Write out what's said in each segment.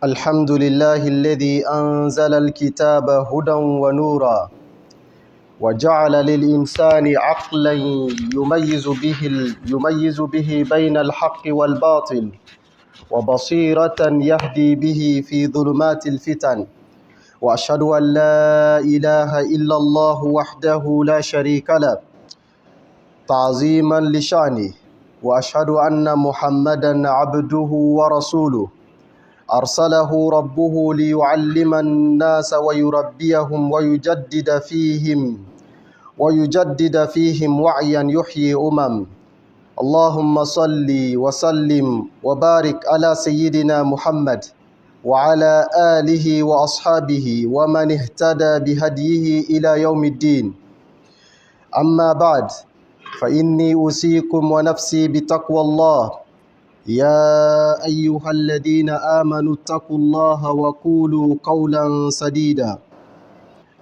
الحمد لله الذي أنزل الكتاب هدى ونورا وجعل للإنسان عقلا يميز به بين الحق والباطل وبصيرة يهدي به في ظلمات الفتن. وأشهد أن لا إله إلا الله وحده لا شريك له تعظيما لشأنه، وأشهد أن محمدا عبده ورسوله أرسله ربه ليعلم الناس ويربيهم ويجدد فيهم وعيا يحيي اللهم صل وسلم وبارك على سيدنا محمد وعلى آله وأصحابه ومن اهتدى بهديه إلى يوم الدين. أما بعد، فإني أوصيكم ونفسي بتقوى الله. يا أيها الذين آمنوا اتقوا الله وقولوا قولا سديدا.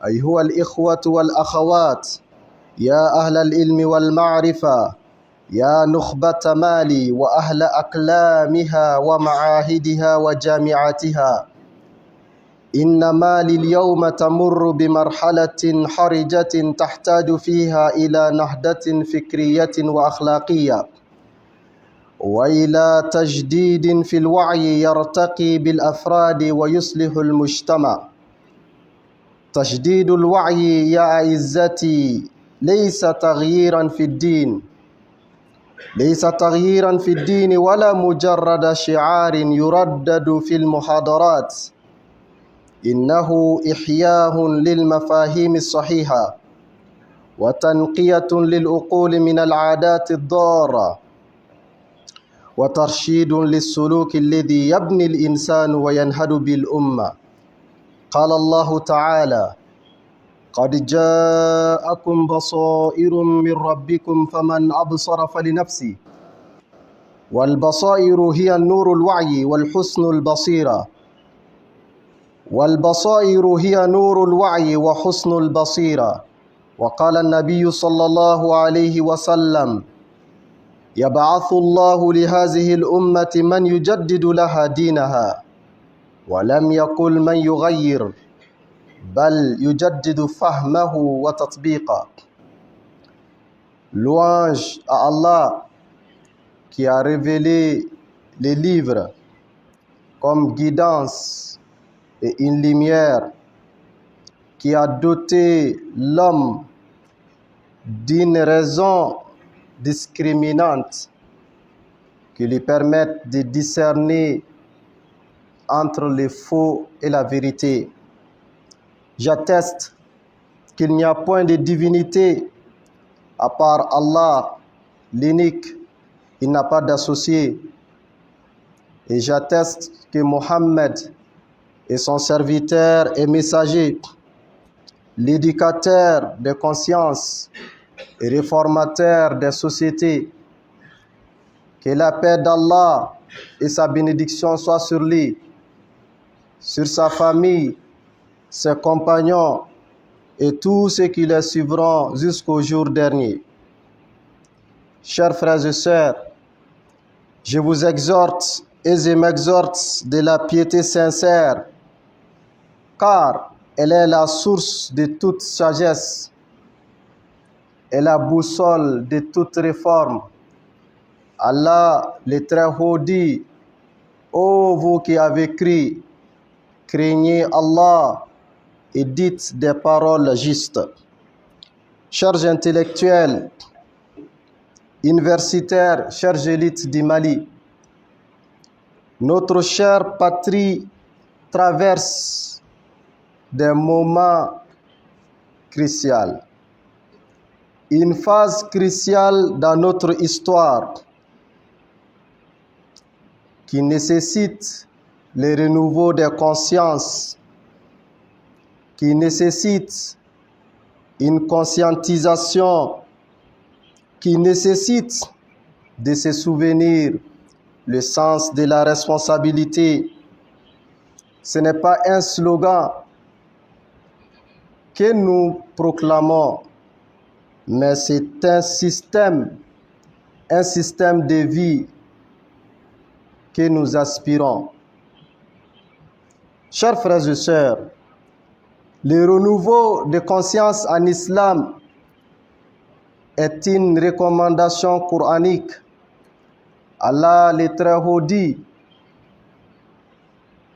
أيها الإخوة والأخوات، يا أهل العلم والمعرفة، يا نخبة مالي وأهل أقلامها ومعاهدها وجامعاتها، إن مالي اليوم تمر بمرحلة حرجة تحتاج فيها إلى نهضة فكرية وأخلاقية، وإلى تجديد في الوعي يرتقي بالأفراد ويصلح المجتمع. تجديد الوعي يا أعزتي ليس تغييرا في الدين ولا مجرد شعار يردد في المحاضرات، إنه إحياء للمفاهيم الصحيحة وتنقية للعقول من العادات الضارة وترشيد للسلوك الذي يبني الإنسان وينهض بالأمة. قال الله تعالى: قد جاءكم بصائر من ربكم فمن أبصر فلنفسه. والبصائر هي نور الوعي وحسن البصيرة. وقال النبي صلى الله عليه وسلم: يبعث الله لهذه الأمة من يجدد لها دينها، ولم يقل من يغير، بل يجدد فهمه وتطبيقه. Louange à Allah qui a révélé les livres comme guidance et une lumière, qui a doté l'homme d'une raison discriminante qui lui permette de discerner entre le faux et la vérité. J'atteste qu'il n'y a point de divinité à part Allah, l'unique, il n'a pas d'associé. Et j'atteste que Mohammed est son serviteur et messager, l'éducateur des consciences et réformateur des sociétés. Que la paix d'Allah et sa bénédiction soient sur lui, sur sa famille, ses compagnons et tous ceux qui les suivront jusqu'au jour dernier. Chers frères et sœurs, je vous exhorte et je m'exhorte de la piété sincère, car elle est la source de toute sagesse et la boussole de toute réforme. Allah le Très-Haut dit: ô vous qui avez cru, craignez Allah et dites des paroles justes. Chers intellectuels, universitaires, chers élites du Mali, notre chère patrie traverse des moments cruciaux, une phase cruciale dans notre histoire qui nécessite le renouveau des consciences, qui nécessite une conscientisation, qui nécessite de se souvenir le sens de la responsabilité. Ce n'est pas un slogan que nous proclamons, mais c'est un système de vie que nous aspirons. Chers frères et sœurs, le renouveau de conscience en islam est une recommandation coranique. Allah le Très-Haut dit: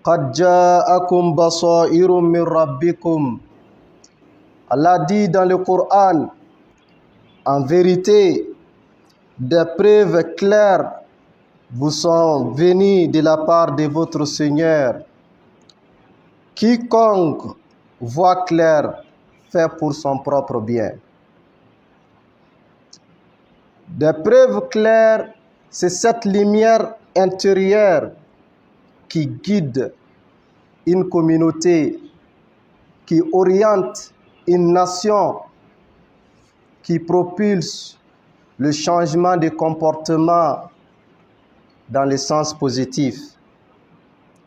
Qad ja'akum basairum min rabbikum. Allah dit dans le Coran: en vérité, des preuves claires vous sont venues de la part de votre Seigneur. Quiconque voit clair fait pour son propre bien. Des preuves claires, c'est cette lumière intérieure qui guide une communauté, qui oriente une nation, qui propulse le changement de comportement dans le sens positif.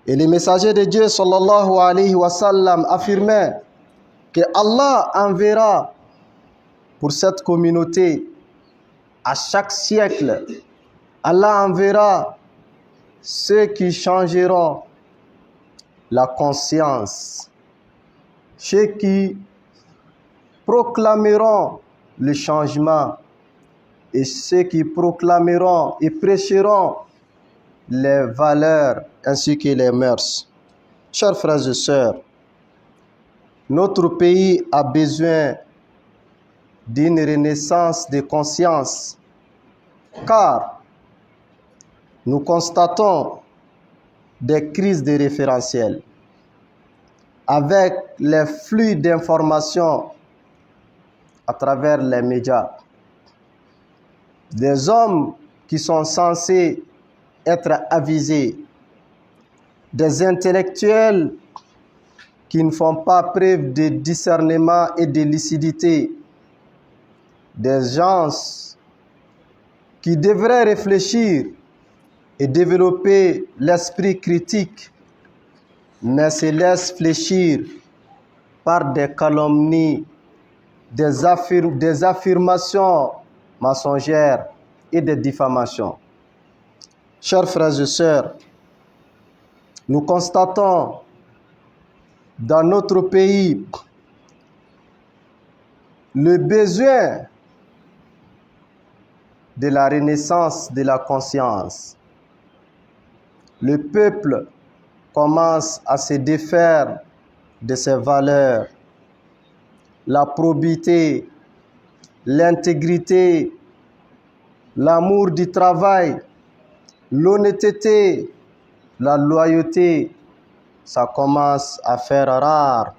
Et les messagers de Dieu sallallahu alayhi wa sallam affirmaient que Allah enverra pour cette communauté à chaque siècle, Allah enverra ceux qui changeront la conscience, ceux qui proclameront le changement et ceux qui proclameront et prêcheront les valeurs ainsi que les mœurs. Chers frères et sœurs, notre pays a besoin d'une renaissance de conscience, car nous constatons des crises de référentiel avec les flux d'informations à travers les médias. Des hommes qui sont censés être avisés, des intellectuels qui ne font pas preuve de discernement et de lucidité, des gens qui devraient réfléchir et développer l'esprit critique, mais se laissent fléchir par des calomnies, des affirmations mensongères et des diffamations. Chers frères et sœurs, nous constatons dans notre pays le besoin de la renaissance de la conscience. Le peuple commence à se défaire de ses valeurs, la probité, l'intégrité, l'amour du travail, l'honnêteté, la loyauté, ça commence à faire rare.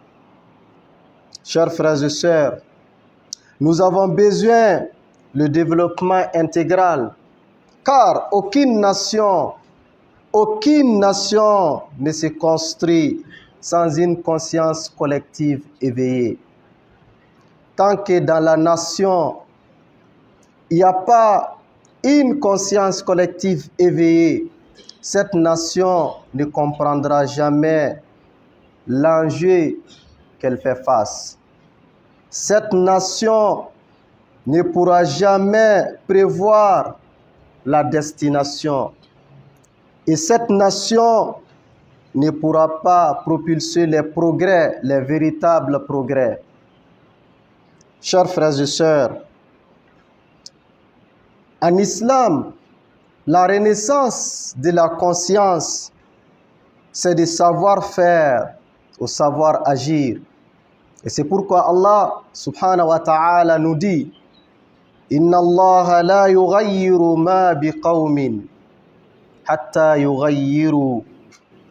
Chers frères et sœurs, nous avons besoin du développement intégral, car aucune nation ne se construit sans une conscience collective éveillée. Tant que dans la nation, il n'y a pas une conscience collective éveillée, cette nation ne comprendra jamais l'enjeu qu'elle fait face. Cette nation ne pourra jamais prévoir la destination. Et cette nation ne pourra pas propulser les progrès, les véritables progrès. Chers frères et sœurs, en islam, la renaissance de la conscience, c'est de savoir faire ou savoir agir. Et c'est pourquoi Allah subhanahu wa ta'ala nous dit: Inna Allah la yughayyiru ma bi qawmin hatta yughayyiru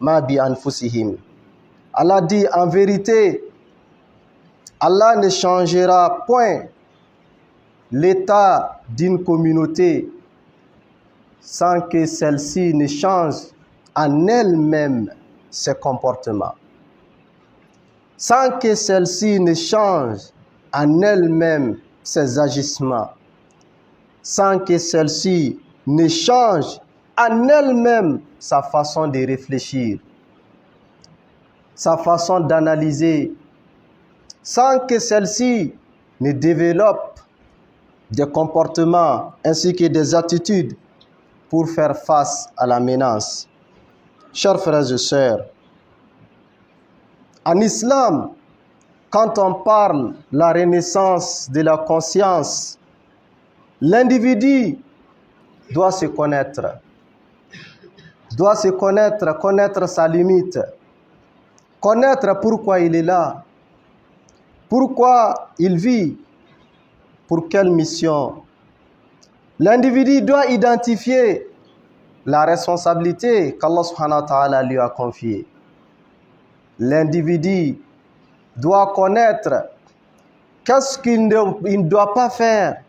ma bi anfusihim. Allah dit en vérité, Allah ne changera point l'état d'une communauté sans que celle-ci ne change en elle-même ses comportements. Sans que celle-ci ne change en elle-même ses agissements. Sans que celle-ci ne change en elle-même sa façon de réfléchir, sa façon d'analyser, sans que celle-ci ne développe des comportements ainsi que des attitudes pour faire face à la menace. Chers frères et sœurs, En islam, quand on parle de la renaissance de la conscience, l'individu doit se connaître, connaître sa limite, connaître pourquoi il est là, pourquoi il vit, pour quelle mission. L'individu doit identifier la responsabilité qu'Allah subhanahu wa ta'ala lui a confiée. L'individu doit connaître qu'est-ce qu'il ne doit pas faire.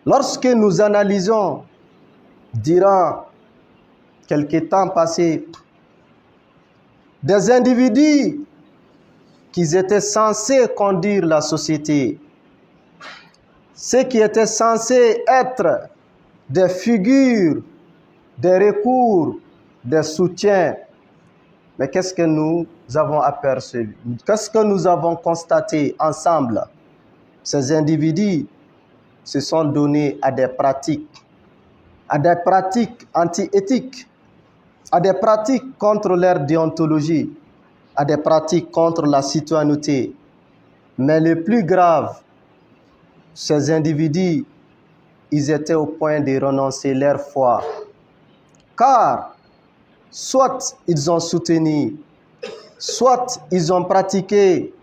Lorsque nous analysons durant quelques temps passés, des individus qui étaient censés conduire la société, ceux qui étaient censés être des figures, des recours, des soutiens. Mais qu'est-ce que nous avons aperçu? Qu'est-ce que nous avons constaté ensemble? Ces individus se sont donnés à des pratiques anti-éthiques, à des pratiques contre leur déontologie, à des pratiques contre la citoyenneté. Mais le plus grave, ces individus, ils étaient au point de renoncer leur foi. Car, soit ils ont soutenu, soit ils ont pratiqué,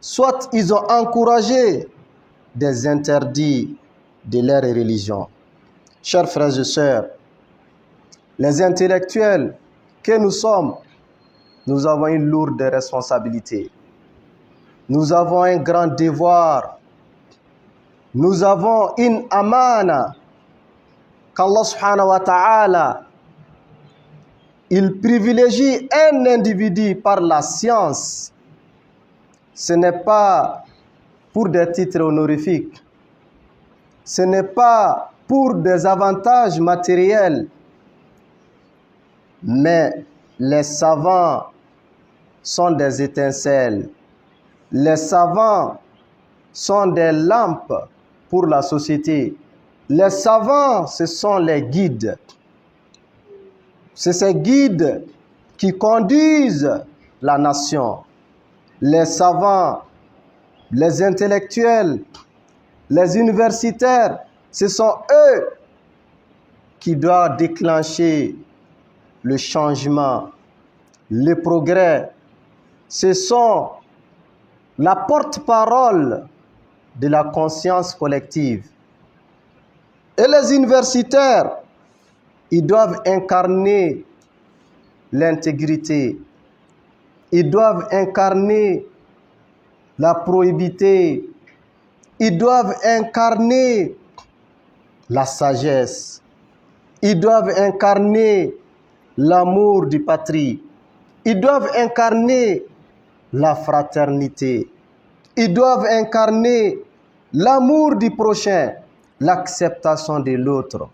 soit ils ont encouragé des interdits de leur religion. Chers frères et sœurs, les intellectuels que nous sommes, nous avons une lourde responsabilité. Nous avons un grand devoir. Nous avons une amana qu'Allah subhanahu wa ta'ala, il privilégie un individu par la science. Ce n'est pas pour des titres honorifiques. Ce n'est pas pour des avantages matériels. Mais les savants sont des étincelles. Les savants sont des lampes pour la société. Les savants, ce sont les guides. C'est ces guides qui conduisent la nation. Les savants, les intellectuels, les universitaires, ce sont eux qui doivent déclencher le changement, le progrès. Ce sont la porte-parole de la conscience collective. Et les universitaires, ils doivent incarner l'intégrité. Ils doivent incarner la probité. Ils doivent incarner la sagesse. Ils doivent incarner l'amour du patrie. Ils doivent incarner la fraternité. Ils doivent incarner l'amour du prochain, l'acceptation de l'autre.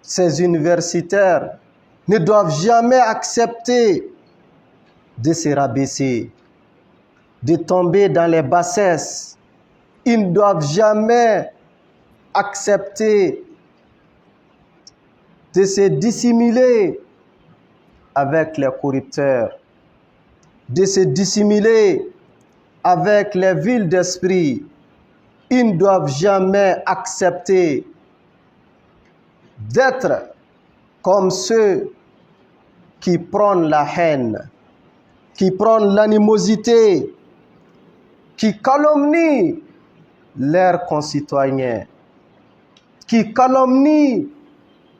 Ces universitaires ne doivent jamais accepter de se rabaisser, de tomber dans les bassesses. Ils ne doivent jamais accepter de se dissimuler avec les corrupteurs, de se dissimuler avec les vils d'esprit. Ils ne doivent jamais accepter d'être comme ceux qui prônent la haine, qui prônent l'animosité, qui calomnient leurs concitoyens, qui calomnient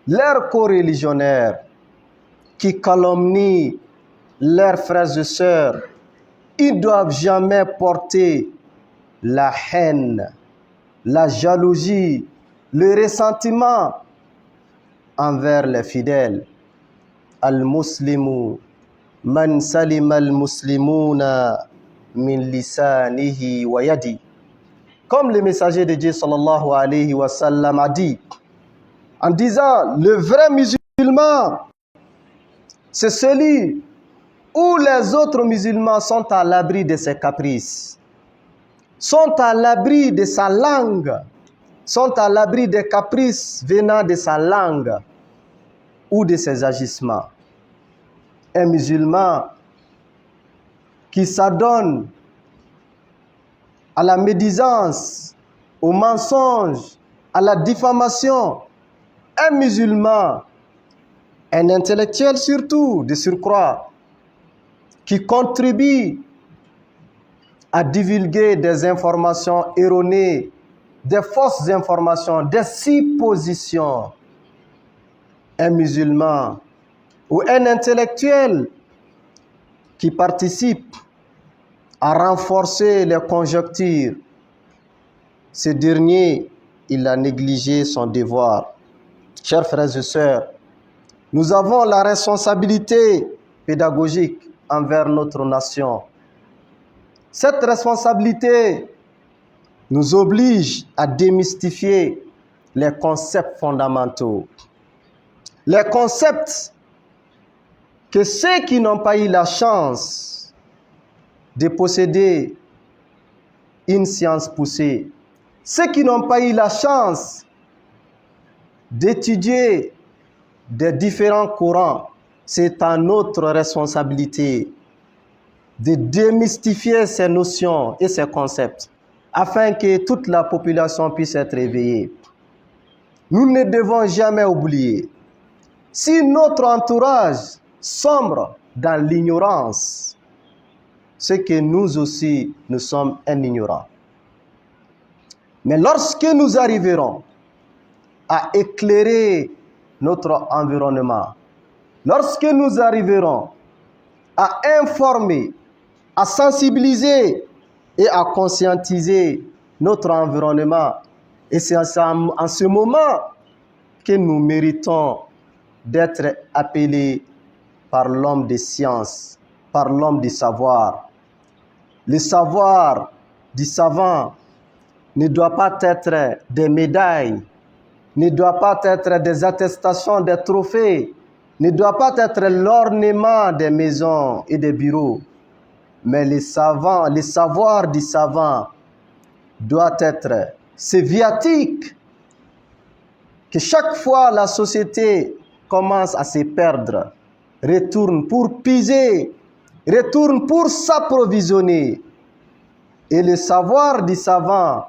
leurs coreligionnaires, qui calomnient leurs frères et sœurs. Ils ne doivent jamais porter la haine, la jalousie, le ressentiment envers les fidèles. Al-Muslimu man salima al-muslimuna min lisanihi wa yadi. Comme le messager de Dieu sallallahu alayhi wa sallam a dit, en disant, le vrai musulman, c'est celui où les autres musulmans sont à l'abri de ses caprices, sont à l'abri de sa langue, sont à l'abri des caprices venant de sa langue ou de ses agissements. Un musulman qui s'adonne à la médisance, au mensonge, à la diffamation, un musulman, un intellectuel surtout, de surcroît, qui contribue à divulguer des informations erronées, des fausses informations, des suppositions. Un musulman ou un intellectuel qui participe à renforcer les conjectures, ce dernier, il a négligé son devoir. Chers frères et sœurs, nous avons la responsabilité pédagogique envers notre nation. Cette responsabilité nous oblige à démystifier les concepts fondamentaux. Les concepts que ceux qui n'ont pas eu la chance de posséder une science poussée, ceux qui n'ont pas eu la chance d'étudier des différents courants, c'est à notre responsabilité de démystifier ces notions et ces concepts afin que toute la population puisse être éveillée. Nous ne devons jamais oublier, si notre entourage sombre dans l'ignorance, c'est que nous aussi, nous sommes un ignorant. Mais lorsque nous arriverons à éclairer notre environnement, lorsque nous arriverons à informer, à sensibiliser et à conscientiser notre environnement, et c'est en ce moment que nous méritons d'être appelés par l'homme des sciences, par l'homme du savoir. Le savoir du savant ne doit pas être des médailles, ne doit pas être des attestations, des trophées, ne doit pas être l'ornement des maisons et des bureaux. Mais le savoir du savant doit être ce viatique que chaque fois la société commence à se perdre, retourne pour puiser, retourne pour s'approvisionner. Et le savoir du savant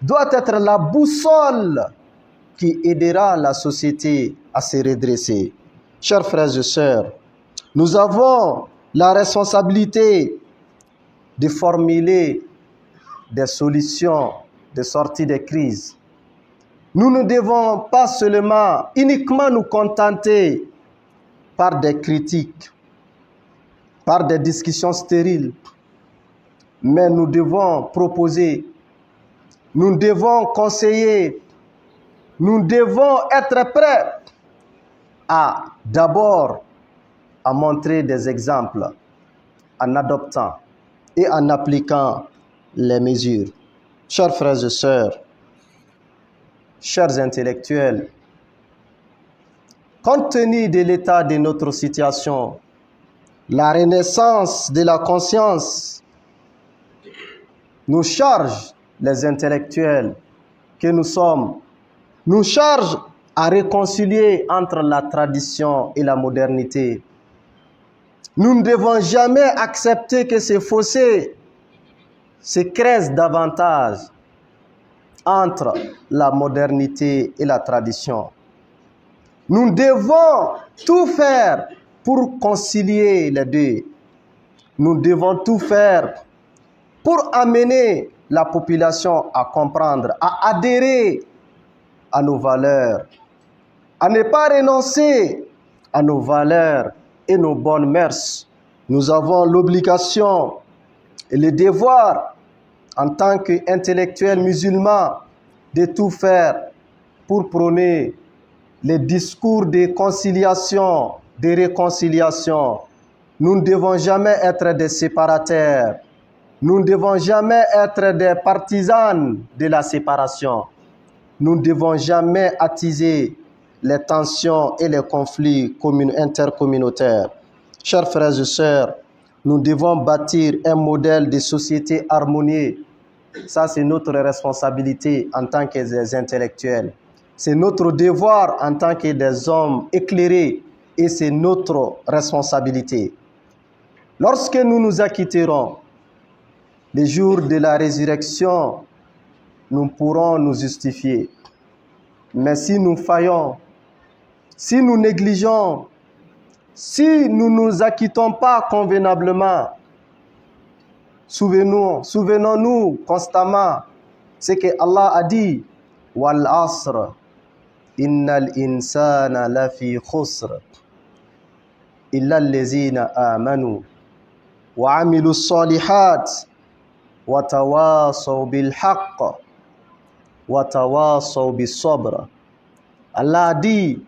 doit être la boussole qui aidera la société à se redresser. Chers frères et sœurs, nous avons la responsabilité de formuler des solutions de sortie des crises. Nous ne devons pas seulement, uniquement nous contenter par des critiques, par des discussions stériles, mais nous devons proposer, nous devons conseiller, nous devons être prêts à d'abord à montrer des exemples en adoptant et en appliquant les mesures. Chers frères et sœurs, chers intellectuels, compte tenu de l'état de notre situation, la renaissance de la conscience nous charge, les intellectuels que nous sommes, nous charge à réconcilier entre la tradition et la modernité. Nous ne devons jamais accepter que ces fossés se creusent davantage entre la modernité et la tradition. Nous devons tout faire pour concilier les deux. Nous devons tout faire pour amener la population à comprendre, à adhérer à nos valeurs, à ne pas renoncer à nos valeurs et nos bonnes mœurs. Nous avons l'obligation et le devoir, en tant qu'intellectuels musulmans, de tout faire pour prôner les discours de conciliation, de réconciliation. Nous ne devons jamais être des séparateurs. Nous ne devons jamais être des partisans de la séparation. Nous ne devons jamais attiser les tensions et les conflits intercommunautaires. Chers frères et sœurs, nous devons bâtir un modèle de société harmonieux. Ça, c'est notre responsabilité en tant que des intellectuels. C'est notre devoir en tant que des hommes éclairés et c'est notre responsabilité. Lorsque nous nous acquitterons, le jour de la résurrection, nous pourrons nous justifier. Mais si nous faillons, si nous négligeons, si nous ne nous acquittons pas convenablement, souvenons-nous constamment ce que Allah a dit, Wal asr, innal insana lafi khusr, illa allazina amanu, wa amilu salihat, wa tawasaw bil haqq, wa tawasaw bis sabr. Allah a dit,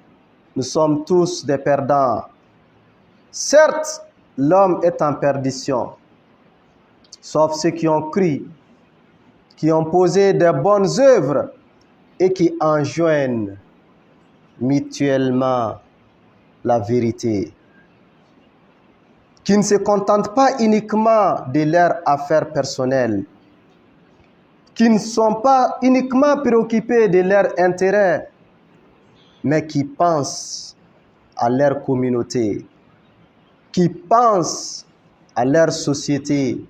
nous sommes tous des perdants. Certes, l'homme est en perdition, sauf ceux qui ont cru, qui ont posé de bonnes œuvres et qui enjoignent mutuellement la vérité, qui ne se contentent pas uniquement de leurs affaires personnelles, qui ne sont pas uniquement préoccupés de leurs intérêts, mais qui pensent à leur communauté, qui pensent à leur société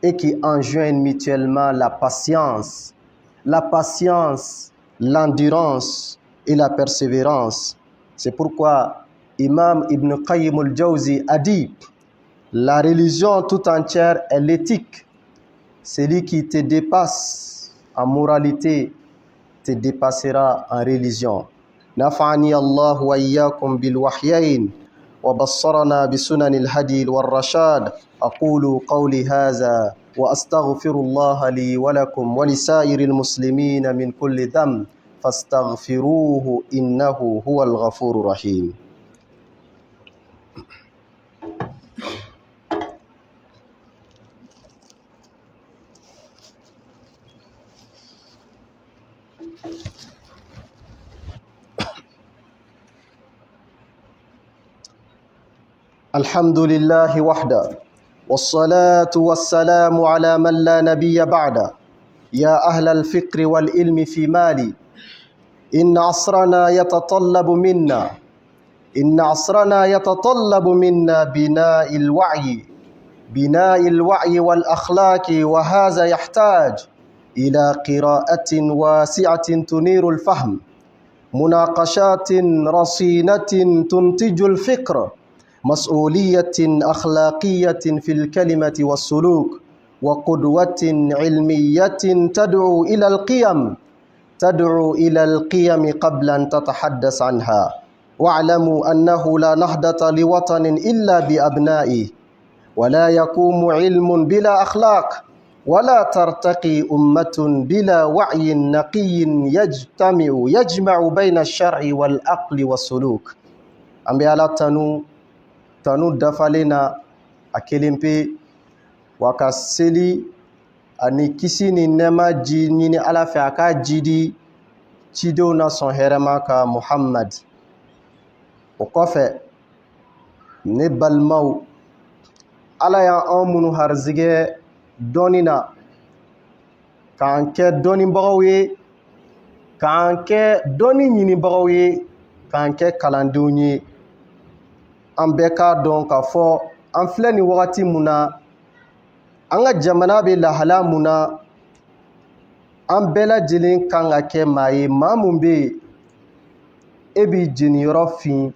et qui enjoignent mutuellement la patience, l'endurance et la persévérance. C'est pourquoi Imam Ibn Qayyim al-Jawzi a dit, la religion tout entière est l'éthique. Celui qui te dépasse en moralité te dépassera en religion. Nafa'ani Allah wa iyyakum bil wahyayn wa bassarana bi sunanil hadi wal rashad. أقول قولي هذا وأستغفر الله لي ولكم ولسائر المسلمين من كل ذنب فاستغفروه إنه هو الغفور الرحيم. الحمد لله وحده والصلاة والسلام على من لا نبي بعده. يا أهل الفكر والعلم في مالي، إن عصرنا يتطلب منا بناء الوعي والأخلاق، وهذا يحتاج إلى قراءة واسعة تنير الفهم، مناقشات رصينة تنتج الفكر، مسؤولية أخلاقية في الكلمة والسلوك، وقدوة علمية تدعو إلى القيم قبل أن تتحدث عنها. واعلموا أنه لا نهضة لوطن إلا بأبنائه، ولا يقوم علم بلا أخلاق، ولا ترتقي أمة بلا وعي نقي يجمع بين الشرع والعقل والسلوك. أمبي على tanu dafalen na a kelen pe, wa ka seli ani kisi ni nɛɛma ji ɲini Ala fɛ a ka jidi cidenw na sɔn hɛrɛma ka Muhammad. O kɔfɛ ne balimaw, Ala y'an minnu harizigɛ dɔɔni na, k'an kɛ dɔɔnibagaw ye, k'an kɛ dɔɔni ɲinibagaw ye, k'an kɛ kalandenw ye. An bɛɛ k'a dɔn k'a fɔ an filɛ ni wagati mun na, an ka jamana bɛ lahala mun na, an bɛɛ lajɛlen kan ka kɛ maa ye maa mun bɛ yen e b'i jeniyɔrɔ fin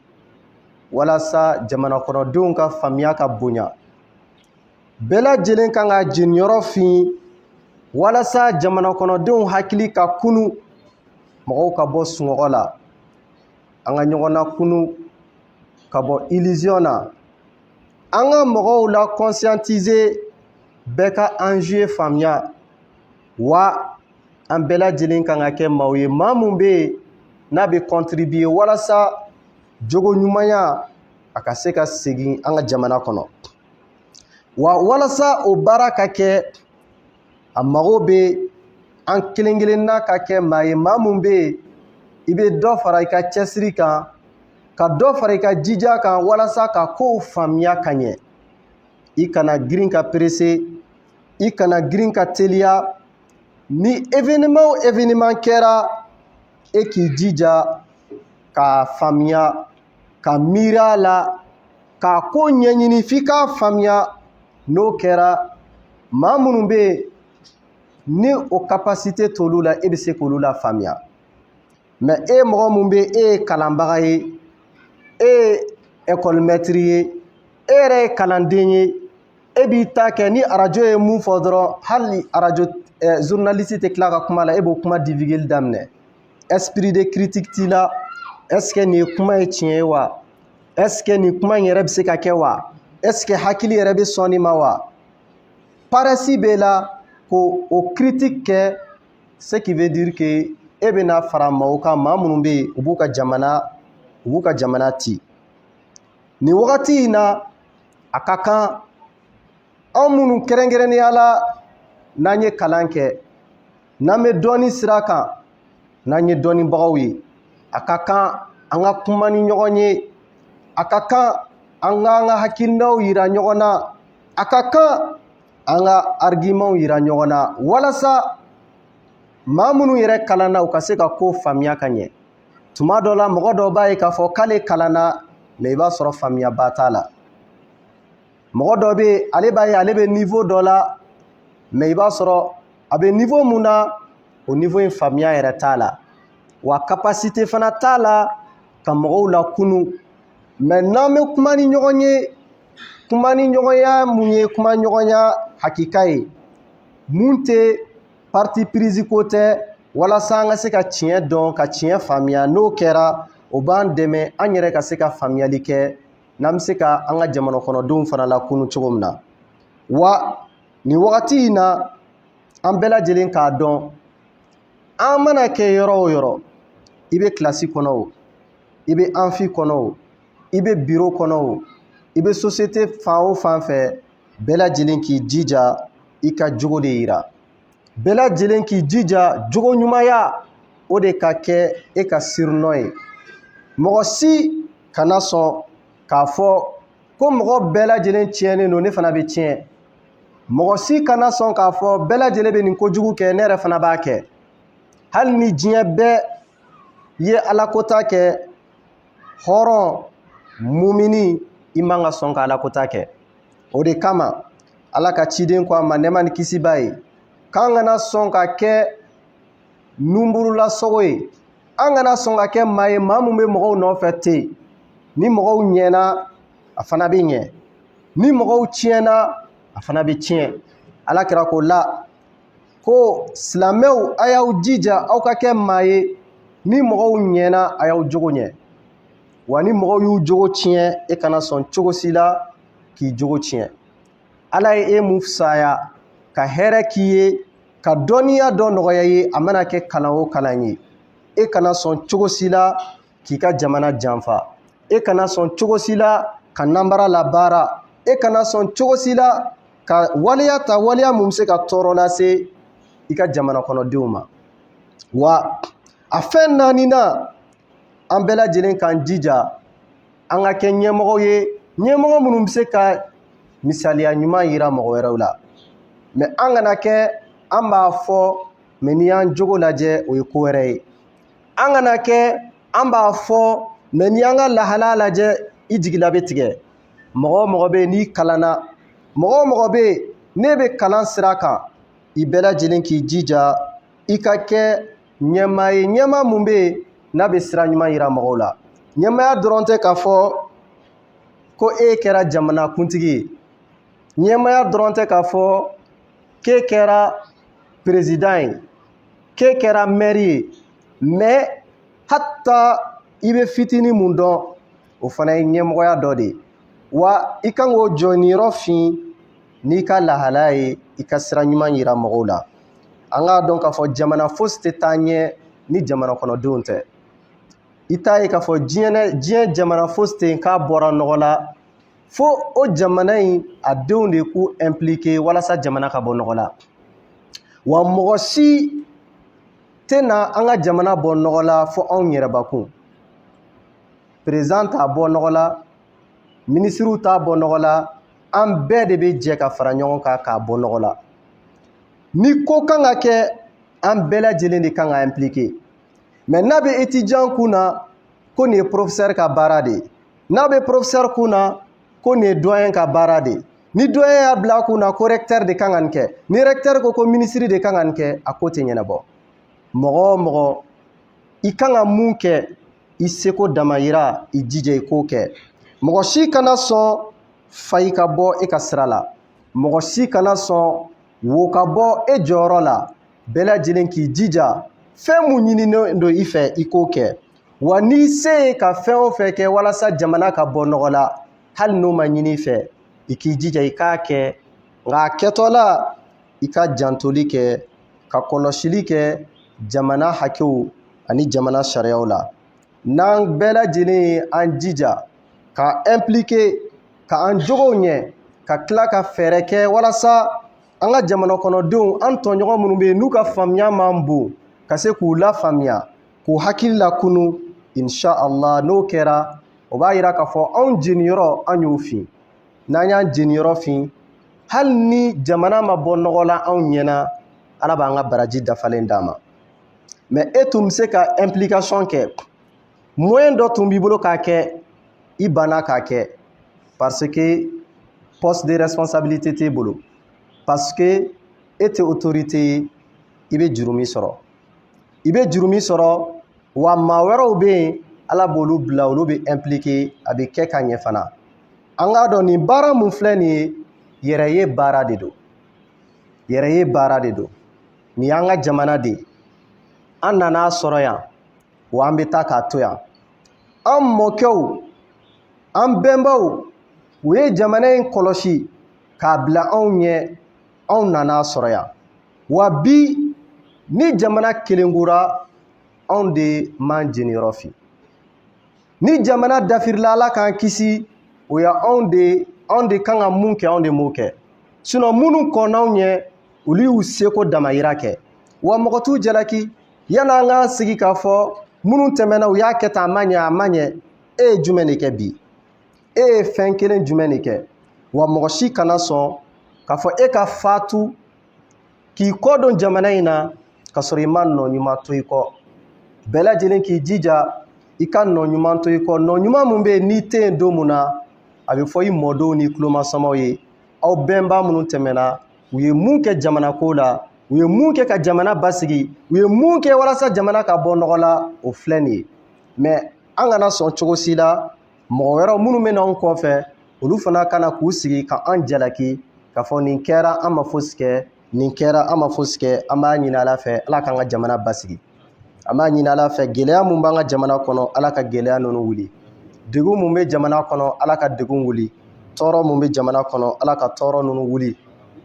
walasa jamana kɔnɔdenw ka faamuya ka bonya. Bɛɛ lajɛlen kan ka jeniyɔrɔ fin walasa jamana kɔnɔdenw hakili ka kunu, mɔgɔw ka bɔ sunɔgɔ la, an ka ɲɔgɔn na kunu ka bɔ illusion na, an ka mɔgɔw la conscientiser, bɛɛ ka enjeu faamuya, wa an bɛɛ lajɛlen kan ka kɛ maaw ye maa mun bɛ yen n'a bɛ contribuer walasa jogo ɲumanya a ka se ka segin an ka jamana kɔnɔ. Wa walasa o baara ka kɛ, a mago bɛ an kelen kelenna ka kɛ maa ye maa mun bɛ yen i bɛ dɔ fara i ka cɛsiri kan, ka dɔ fara i ka jija kan walasa ka kow faamuya ka ɲɛ. I kana girin ka perese, i kana girin ka teliya. Ni événement kɛra, e k'i jija k'a faamuya, ka miiri a la, k'a ko ɲɛɲini f'i k'a faamuya n'o kɛra maa minnu bɛ yen ni o capacité t'olu la e bɛ se k'olu la faamuya mais e mɔgɔ min bɛ e ye kalanbaga ye e ye école maître ye e yɛrɛ ye kalanden ye e b'i ta kɛ ni arajo ye mun fɔ dɔrɔn hali arajo journaliste tɛ tila ka kuma la e b'o kuma divulguer daminɛ esprit de critique t'i la est-ce que nin kuma ye tiɲɛ ye wa est-ce que nin kuma in yɛrɛ bɛ se ka kɛ wa est-ce que hakili yɛrɛ bɛ sɔn nin ma wa paresse b'e la ko o critique kɛ ce qui veut dire que e bɛna fara maaw kan maa minnu bɛ yen u b'u ka jamana ci nin wagati in na a ka kan anw minnu kɛrɛnkɛrɛnnenya la n'an ye kalan kɛ n'an bɛ dɔɔnin sira kan n'an ye dɔɔninbagaw ye a ka kan an ka kuma ni ɲɔgɔn ye a ka kan an ka hakilinaw yira ɲɔgɔn na a ka kan an ka argument yira ɲɔgɔn na walasa maa minnu yɛrɛ kalanna u ka se ka ko faamuya ka ɲɛ tuma dɔ la mɔgɔ dɔ b'a ye k'a fɔ k'ale kalanna mais i b'a sɔrɔ faamuyaba t'a la mɔgɔ dɔ bɛ yen ale b'a ye ale bɛ niveau dɔ la mais i b'a sɔrɔ a bɛ niveau mun na o niveau in faamuya yɛrɛ t'a la wa capacité fana t'a la ka mɔgɔw lakunu mais n'an bɛ kuma ni ɲɔgɔn ye kuma ni ɲɔgɔnya mun ye kuma ɲɔgɔnya hakika ye mun tɛ parti prise ko tɛ walasa an ka se ka tiɲɛ dɔn ka tiɲɛ faamuya n'o kɛra o b'an dɛmɛ an yɛrɛ ka se ka faamuyali kɛ n'an bɛ se ka an ka jamana kɔnɔdenw fana lakunu cogo min na wa nin wagati in na an bɛɛ lajɛlen k'a dɔn an mana kɛ yɔrɔ o yɔrɔ i bɛ kilasi kɔnɔ o i bɛ amphi kɔnɔ o i bɛ bureau kɔnɔ o i bɛ société fan o fan fɛ bɛɛ lajɛlen k'i jija i ka jogo de yira bɛɛ lajɛlen k'i jija jogo ɲumanya o de ka kɛ e ka surnom ye mɔgɔ si kana sɔn k'a fɔ ko mɔgɔ bɛɛ lajɛlen tiɲɛnen don ne fana bɛ tiɲɛ mɔgɔ si kana sɔn k'a fɔ bɛɛ lajɛlen bɛ nin kojugu kɛ ne yɛrɛ fana b'a kɛ hali ni diɲɛ bɛɛ ye alakota kɛ hɔrɔn mumini i man ka sɔn ka alakota kɛ o de kama ala ka ciden ko a ma nɛɛma ni kisi b'a ye k'an kana sɔn ka kɛ numburulasogo ye an kana sɔn ka kɛ maa ye maa min bɛ mɔgɔw nɔfɛ ten ni mɔgɔw ɲɛna a fana bɛ ɲɛ ni mɔgɔw tiɲɛna a fana bɛ tiɲɛ ala kira ko la ko silamɛw a y'aw jija aw ka kɛ maa ye ni mɔgɔw ɲɛna a y'aw jogo ɲɛ wa ni mɔgɔw y'u jogo tiɲɛ e kana sɔn cogo si la k'i jogo tiɲɛ ala ye e mun fisaya ka hɛrɛ k'i ye ka dɔnniya dɔ nɔgɔya ye a mana kɛ kalan o kalan ye e kana sɔn cogo si la k'i ka jamana janfa e kana sɔn cogo si la ka nanbara labaara e kana sɔn cogo si la ka waleya ta waleya mun bɛ se ka tɔɔrɔ lase i ka jamana kɔnɔdenw ma wa a fɛn naaninan an bɛɛ lajɛlen k'an jija an ka kɛ ɲɛmɔgɔ ye ɲɛmɔgɔ minnu bɛ se ka misaliya ɲuman yira mɔgɔ wɛrɛw la mais an kana kɛ an b'a fɔ mais n'i y'an jogo lajɛ o ye ko wɛrɛ ye an kana kɛ an b'a fɔ mais n'i y'an ka lahalaya lajɛ i jigila bɛ tigɛ mɔgɔ o mɔgɔ bɛ yen n'i kalanna mɔgɔ o mɔgɔ bɛ yen ne bɛ kalan sira kan i bɛɛ lajɛlen k'i jija i ka kɛ ɲɛmaa ye ɲɛmaa mun bɛ yen n'a bɛ sira ɲuman yira mɔgɔw la ɲɛmaaya dɔrɔn tɛ k'a fɔ ko e kɛra jamanakuntigi ye ɲɛmaaya dɔrɔn tɛ k'a fɔ k'e kɛra président ye k'e kɛra maire ye mais hatta i bɛ fitinin mun dɔn o fana ye ɲɛmɔgɔya dɔ de ye wa i kan k'o jɔniyɔrɔ fin n'i ka lahalaya ye i ka sira ɲuman yira mɔgɔw la an k'a dɔn k'a fɔ jamana fosi tɛ taa ɲɛ ni jamana kɔnɔdenw tɛ i t'a ye k'a fɔ diɲɛ jamana fosi tɛ yen k'a bɔra nɔgɔ la fo o jamana in a denw de k'u impliqué walasa jamana ka bɔ nɔgɔ la wa mɔgɔ si tɛna an ka jamana bɔ nɔgɔ la fo anw yɛrɛbakun président t'a bɔ nɔgɔ la ministres t'a bɔ nɔgɔ la an bɛɛ de bɛ jɛ ka fara ɲɔgɔn kan k'a bɔ nɔgɔ la ni ko kan ka kɛ an bɛɛ lajɛlen de kan ka impliqué mais n'a bɛ étudiant kun na ko nin ye professeur ka baara de ye n'a bɛ professeur kun na ko nin ye doyen ka baara de ye ni dɔ y'a bila kunna ko recteur de kan ka nin kɛ ni recteur ko ministre de kan ka nin kɛ a ko tɛ ɲɛnabɔ mɔgɔ o mɔgɔ i kan ka mun kɛ i seko damayira i jija i k'o kɛ mɔgɔ si kana sɔn fayi ka bɔ e ka sira la mɔgɔ si kana sɔn wo ka bɔ e jɔyɔrɔ la bɛɛ lajɛlen k'i jija fɛn mun ɲininen don i fɛ i k'o kɛ wa n'i se ye ka fɛn o fɛn kɛ walasa jamana ka bɔ nɔgɔ la hali n'o ma ɲini i fɛ i k'i jija i k'a kɛ nka a kɛtɔla i ka jantoli kɛ ka kɔlɔsili kɛ jamana hakɛw ani jamana sariyaw la n'an bɛɛ lajɛlen ye an jija ka impliquer ka an jogow ɲɛ ka tila ka fɛɛrɛ kɛ walasa an ka jamana kɔnɔdenw an tɔɲɔgɔn minnu bɛ yen n'u ka faamuya man bon ka se k'u lafaamuya k'u hakili lakunu inshallah n'o kɛra o b'a yira k'a fɔ anw jeniyɔrɔ an y'o fin n'an y'an jeniyɔrɔ fin hali ni jamana ma bɔ nɔgɔ la anw ɲɛna ala b'an ka baraji dafalen d'an ma mais e tun bɛ se ka implication kɛ moyen dɔ tun b'i bolo k'a kɛ i banna k'a kɛ parce que poste de responsabilité t'e bolo parce que e tɛ autorité ye i bɛ jurumi sɔrɔ wa maa wɛrɛw bɛ yen ala b'olu bila olu bɛ impliqué a bɛ kɛ ka ɲɛ fana an k'a dɔn nin baara mun filɛ nin ye yɛrɛye baara de don nin y'an ka jamana de ye an nan'a sɔrɔ yan wa an bɛ taa k'a to yan an mɔkɛw an bɛnbaw u ye jamana in kɔlɔsi k'a bila anw ɲɛ anw nan'a sɔrɔ yan wa bi ni jamana kelenkura anw de m'an jeniyɔrɔ fin ni jamana dafirila ala k'an kisi o ya anw de kan ka mun kɛ anw de m'o kɛ sinon minnu kɔnn'anw ɲɛ olu y'u seko damayira kɛ wa mɔgɔ t'u jalaki yan'an k'an sigi k'a fɔ minnu tɛmɛna u y'a kɛ tan a ma ɲɛ e ye jumɛn de kɛ bi e ye fɛn kelen jumɛn de kɛ wa mɔgɔ si kana sɔn k'a fɔ e ka fatu k'i kɔdon jamana in na ka sɔrɔ i ma nɔ ɲuman to i kɔ bɛɛ lajɛlen k'i jija i ka nɔ ɲuman to i kɔ nɔ ɲuman mun bɛ yen n'i tɛ yen don mun na a bɛ fɔ i mɔdenw ni tulomasamaw ye aw bɛnba minnu tɛmɛna u ye mun kɛ jamana ko la u ye mun kɛ ka jamana basigi u ye mun kɛ walasa jamana ka bɔ nɔgɔ la o filɛ nin ye mais an kana sɔn cogo si la mɔgɔ wɛrɛw minnu bɛ n'anw kɔfɛ olu fana kana k'u sigi ka an jalaki k'a fɔ nin kɛra an ma fosi kɛ nin kɛra an ma fosi kɛ an b'a ɲini ala fɛ ala k'an ka jamana basigi an b'a ɲini ala fɛ gɛlɛya mun b'an ka jamana kɔnɔ ala ka gɛlɛya ninnu wuli degun mun bɛ jamana kɔnɔ ala ka degun wuli tɔɔrɔ mun bɛ jamana kɔnɔ ala ka tɔɔrɔ ninnu wuli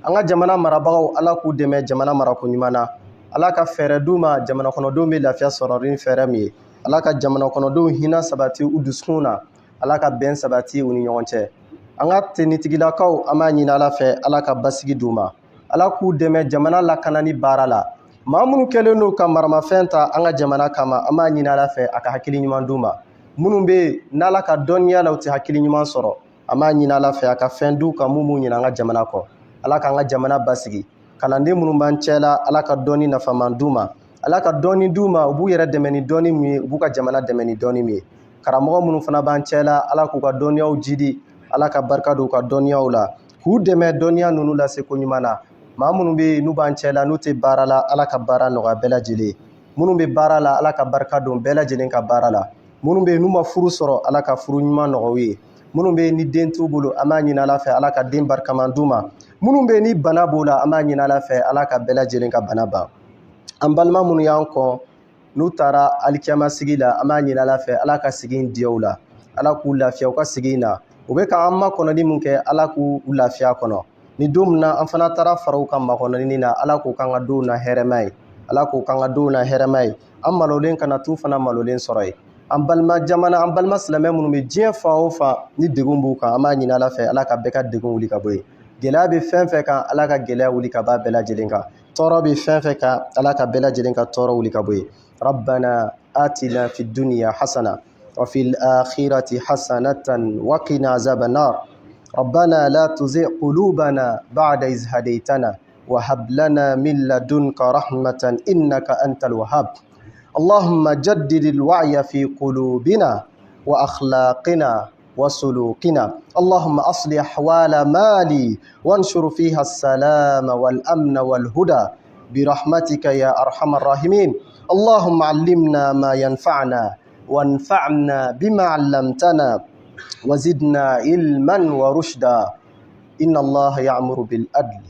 an ka jamana marabagaw ala k'u dɛmɛ jamana marako ɲuman na ala ka fɛɛrɛ d'u ma jamana kɔnɔdenw bɛ lafiya sɔrɔ ni fɛɛrɛ min ye ala ka jamana kɔnɔdenw hinɛ sabati u dusukun na ala ka bɛn sabati u ni ɲɔgɔn cɛ an ka tenitigilakaw an b'a ɲini ala fɛ ala ka basigi d'u ma ala k'u dɛmɛ jamana lakanani baara la maa minnu kɛlen don ka maramafɛn ta an ka jamana kama an b'a ɲini ala fɛ a ka hakili ɲuman d'u ma minnu bɛ yen n'ala ka dɔnniya la u tɛ hakili ɲuman sɔrɔ an b'a ɲini ala fɛ a ka fɛn d'u kan mun b'u ɲinɛ an ka jamana kɔ ala k'an ka jamana basigi kalanden minnu b'an cɛla ala ka dɔnni nafaman d'u ma ala ka dɔnni d'u ma u b'u yɛrɛ dɛmɛ ni dɔnni min ye u b'u ka jamana dɛmɛ ni dɔnni min ye karamɔgɔ minnu fana b'an cɛla ala k'u ka dɔnniyaw jidi ala ka barika don u ka dɔnniyaw la k'u dɛmɛ dɔnniya ninnu lase ko ɲuman na maa minnu bɛ yen n'u b'an cɛla n'u tɛ baara la ala ka baara nɔgɔya bɛɛ lajɛlen minnu bɛ baara la ala ka barika don bɛɛ lajɛlen ka baara la minnu bɛ yen n'u ma furu sɔrɔ ala ka furu ɲuman nɔgɔya u ye minnu bɛ yen ni den t'u bolo an b'a ɲini ala fɛ ala ka den barikaman d'u ma minnu bɛ yen ni bana b'o la an b'a ɲini ala fɛ ala ka bɛɛ lajɛlen ka bana ban an balima minnu y'an kɔ n'u taara alikiyama sigi la an b'a ɲini ala fɛ ala ka sigi in diya u la ala k'u lafiya u ka sigi in na u bɛ k'an makɔnɔni mun kɛ ala k'u lafiya kɔnɔ ni don min na an fana taara fara u ka makɔnɔni na ala k'u k'an ka denw na hɛrɛma ye ala k'u k'an ka denw na hɛrɛma ye an malolen kana t'u fana malolen sɔrɔ ye an balima jamana an balima silamɛ minnu bɛ diɲɛ fan o fan ni degun b'u kan an b'a ɲini ala fɛ ala ka bɛɛ ka degun wuli ka bɔ yen gɛlɛya bɛ fɛn fɛn kan ala ka gɛlɛya wuli ka bɔ a bɛɛ lajɛlen kan tɔɔrɔ bɛ fɛn fɛn kan ala ka bɛɛ lajɛlen ka tɔɔrɔ wuli ka bɔ yen rabbana atina fid dunya hasana wa fil akhirati hasanatan wa qina azaban nar ربنا لا تزغ قلوبنا بعد إذ هديتنا وهب لنا من لدنك رحمة إنك أنت الوهاب اللهم جدد الوعي في قلوبنا وأخلاقنا وسلوكنا. اللهم أصلح أحوال مالي وانشر فيها السلام والأمن والهدى برحمتك يا أرحم الراحمين. اللهم علمنا ما ينفعنا وانفعنا بما علمتنا وزدنا علما ورشدا. إن الله يأمر بالعدل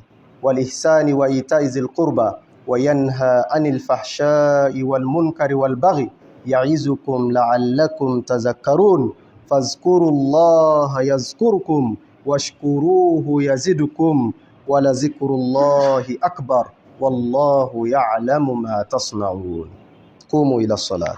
والإحسان وإيتاء ذي القربى وينهى عن الفحشاء والمنكر والبغي يعظكم لعلكم تذكرون. فاذكروا الله يذكركم واشكروه يزدكم ولذكر الله أكبر والله يعلم ما تصنعون. قوموا إلى الصلاة.